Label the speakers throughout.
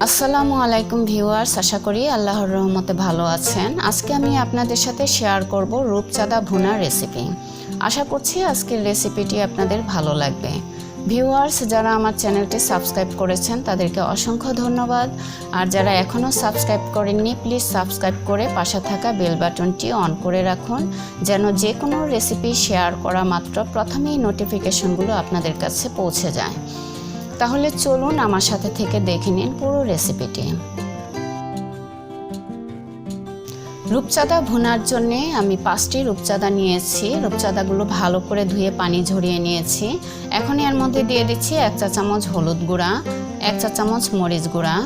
Speaker 1: আসসালামু আলাইকুম ভিউয়ার্স, আশা করি আল্লাহর রহমতে ভালো আছেন। আজকে আমি আপনাদের সাথে শেয়ার করব রূপচাঁদা ভুনা রেসিপি। আশা করছি আজকের রেসিপিটি আপনাদের ভালো লাগবে। ভিউয়ার্স, যারা আমার চ্যানেলটি সাবস্ক্রাইব করেছেন তাদেরকে অসংখ্য ধন্যবাদ। আর যারা এখনও সাবস্ক্রাইব করেননি, প্লিজ সাবস্ক্রাইব করে পাশে থাকা বেল বাটনটি অন করে রাখুন, যেন যে কোনো রেসিপি শেয়ার করা মাত্র প্রথমেই নোটিফিকেশনগুলো আপনাদের কাছে পৌঁছে যায়। তাহলে চলুন আমার সাথে থেকে দেখে নিন পুরো রেসিপিটি। রূপচাঁদা ভুনার জন্য আমি 5টি রূপচাঁদা নিয়েছি। রূপচাঁদাগুলো ভালো করে ধুয়ে পানি ঝরিয়ে নিয়েছি। এখন এর মধ্যে দিয়ে দিচ্ছি 1 চা চামচ হলুদ গুঁড়া, 1 চা চামচ মরিচ গুঁড়া,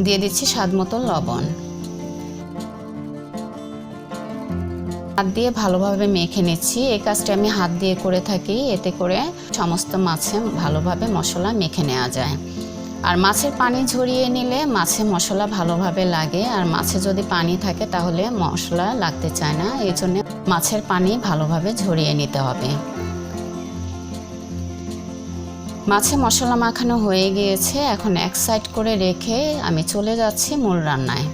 Speaker 1: দিয়ে দিচ্ছি স্বাদমতো লবণ। হাত দিয়ে ভালোভাবে মেখে নিচ্ছি। এই কাজটা আমি হাত দিয়ে করে থাকি, এতে করে সমস্ত মাছে ভালোভাবে মশলা মেখে নেওয়া যায়। আর মাছের পানি ঝরিয়ে নিলে মাছে মশলা ভালোভাবে লাগে, আর মাছে যদি পানি থাকে তাহলে মশলা লাগতে চায় না। এই জন্য মাছের পানি ভালোভাবে ঝরিয়ে নিতে হবে। মাছে মশলা মাখানো হয়ে গিয়েছে। এখন এক সাইড করে রেখে আমি চলে যাচ্ছি মূল রান্নায়।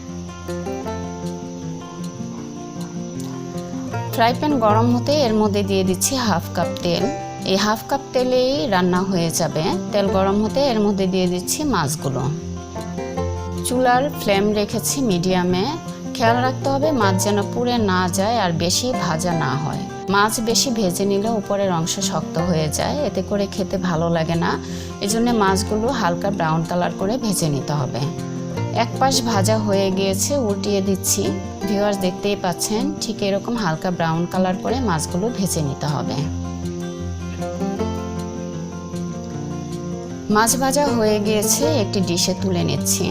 Speaker 1: ফ্রাই প্যান গরম হতে এর মধ্যে দিয়ে দিচ্ছি 1/2 কাপ তেল। এই 1/2 কাপ তেলেই রান্না হয়ে যাবে। তেল গরম হতে এর মধ্যে দিয়ে দিচ্ছি মাছগুলো। চুলার ফ্লেম রেখেছি মিডিয়ামে। খেয়াল রাখতে হবে মাছ যেন পুড়ে না যায় আর বেশি ভাজা না হয়। মাছ বেশি ভেজে নিলে উপরের অংশ শক্ত হয়ে যায়, এতে করে খেতে ভালো লাগে না। এজন্য মাছগুলো হালকা ব্রাউন কালার করে ভেজে নিতে হবে। এক পাশ ভাজা হয়ে গিয়েছে, উল্টিয়ে দিচ্ছি। ভিউয়ার্স, দেখতেই পাচ্ছেন ঠিক এরকম হালকা ব্রাউন কালার করে মাছগুলো ভেজে নিতে হবে। মাছ ভাজা হয়ে গিয়েছে, একটি ডিশে তুলে নিচ্ছি।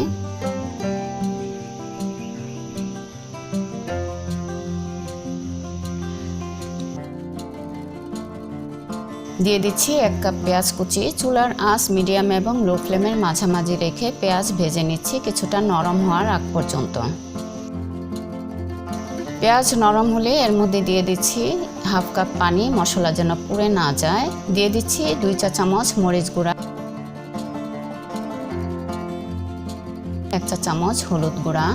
Speaker 1: দিয়ে দিচ্ছি 1 কাপ পেঁয়াজ কুচি। চুলার আঁচ মিডিয়াম এবং লো ফ্লেমের মাঝামাঝি রেখে পেঁয়াজ ভেজে নিচ্ছি কিছুটা নরম হওয়ার আগ পর্যন্ত। পেঁয়াজ নরম হলে এর মধ্যে দিয়ে দিচ্ছি 1/2 কাপ পানি, মশলা যেন পুড়ে না যায়। দিয়ে দিচ্ছি 2 চা চামচ মরিচ গুঁড়া, 1 চা চামচ হলুদ গুঁড়া,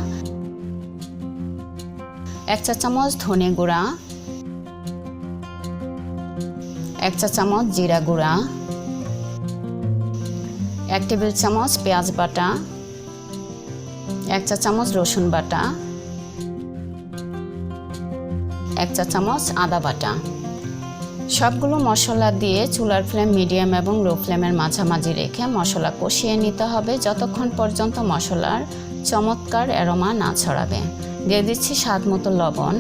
Speaker 1: 1 চা চামচ ধনে গুঁড়া, 1 চা চামচ জিরা গুঁড়া, 1 টেবিল চামচ পেঁয়াজ বাটা, 1 চা চামচ রসুন বাটা, 1 চা চামচ আদা বাটা। সবগুলো মশলা দিয়ে চুলার ফ্লেম মিডিয়াম এবং লো ফ্লেমের মাঝামাঝি রেখে মশলা কষিয়ে নিতে হবে যতক্ষণ পর্যন্ত মশলার চমৎকার অ্যারোমা না ছড়াবে। দিয়ে দিচ্ছি স্বাদমতো লবণ।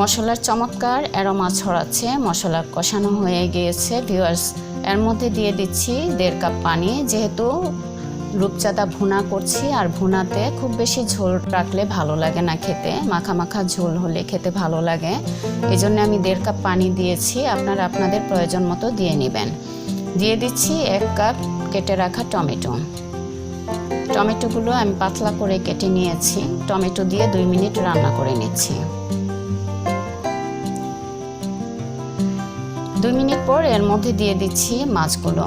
Speaker 1: মশলার চমৎকার অ্যারোমা ছড়াচ্ছে, মশলা কষানো হয়ে গিয়েছে। ভিউয়ার্স, এর মধ্যে দিয়ে দিচ্ছি 1.5 কাপ পানি। যেহেতু রূপচাঁদা ভুনা করছি, আর ভুনাতে খুব বেশি ঝোল রাখলে ভালো লাগে না খেতে, মাখা মাখা ঝোল হলে খেতে ভালো লাগে। এই জন্য আমি 1.5 কাপ পানি দিয়েছি। আপনারা আপনাদের প্রয়োজন মতো দিয়ে নেবেন। দিয়ে দিচ্ছি 1 কাপ কেটে রাখা টমেটো। টমেটোগুলো আমি পাতলা করে কেটে নিয়েছি। টমেটো দিয়ে 2 মিনিট রান্না করে নিচ্ছি। 2 মিনিট পর এর মধ্যে দিয়ে দিচ্ছি মাছগুলো।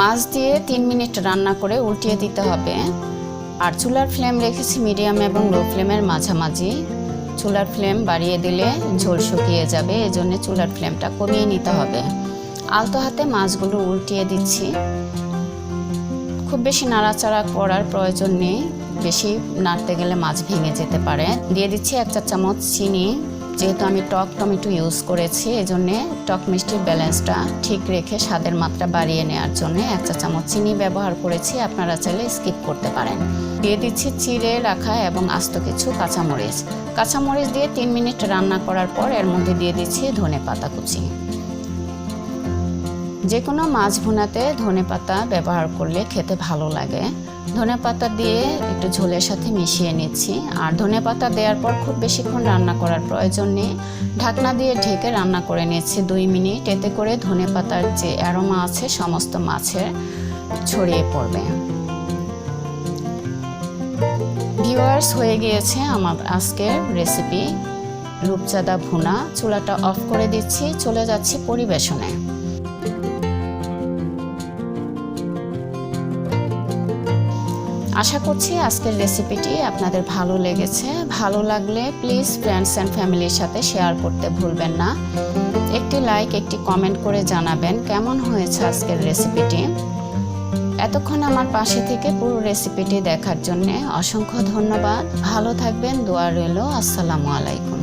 Speaker 1: মাছ দিয়ে 3 মিনিট রান্না করে উল্টিয়ে দিতে হবে। আর চুলার ফ্লেম রেখেছি মিডিয়াম এবং লো ফ্লেমের মাঝামাঝি। চুলার ফ্লেম বাড়িয়ে দিলে ঝোল শুকিয়ে যাবে, এজন্য চুলার ফ্লেমটা কমিয়ে নিতে হবে। আলতো হাতে মাছগুলো উল্টিয়ে দিচ্ছি। খুব বেশি নাড়াচাড়া করার প্রয়োজন নেই, বেশি নাড়তে গেলে মাছ ভেঙে যেতে পারে। দিয়ে দিচ্ছি 1 চা চামচ চিনি। যেহেতু আমি টক টমেটো ইউজ করেছি, এজন্য টক মিষ্টির ব্যালেন্সটা ঠিক রেখে স্বাদের মাত্রা বাড়িয়ে নেওয়ার জন্য 1 চা চামচ চিনি ব্যবহার করেছি। আপনারা চাইলে স্কিপ করতে পারেন। দিয়ে দিচ্ছি চিড়ে রাখা এবং আস্ত কিছু কাঁচামরিচ। কাঁচামরিচ দিয়ে 3 মিনিট রান্না করার পর এর মধ্যে দিয়ে দিচ্ছি ধনেপাতা কুচি। যে কোনো মাছ ভুনাতে ধনেপাতা ব্যবহার করলে খেতে ভালো লাগে। ধনেপাতা দিয়ে একটু ঝোলের সাথে মিশিয়ে নিচ্ছি। আর ধনেপাতা দেওয়ার পর খুব বেশিক্ষণ রান্না করার প্রয়োজন নেই। ঢাকনা দিয়ে ঢেকে রান্না করে নিচ্ছি 2 মিনিট। এতে করে ধনেপাতার যে অ্যারোমা আছে সমস্ত মাছের ছড়িয়ে পড়বে। ভিউয়ার্স, হয়ে গিয়েছে আমার আজকের রেসিপি রূপচাঁদা ভুনা। চুলাটা অফ করে দিচ্ছি, চলে যাচ্ছি পরিবেশনে। আশা করছি আজকের রেসিপিটি আপনাদের ভালো লেগেছে। ভালো লাগলে প্লিজ ফ্রেন্ডস অ্যান্ড ফ্যামিলির সাথে শেয়ার করতে ভুলবেন না। একটি লাইক, একটি কমেন্ট করে জানাবেন কেমন হয়েছে আজকের রেসিপিটি। এতক্ষণ আমার পাশে থেকে পুরো রেসিপিটি দেখার জন্য অসংখ্য ধন্যবাদ। ভালো থাকবেন, দোয়া রইল। আসসালামু আলাইকুম।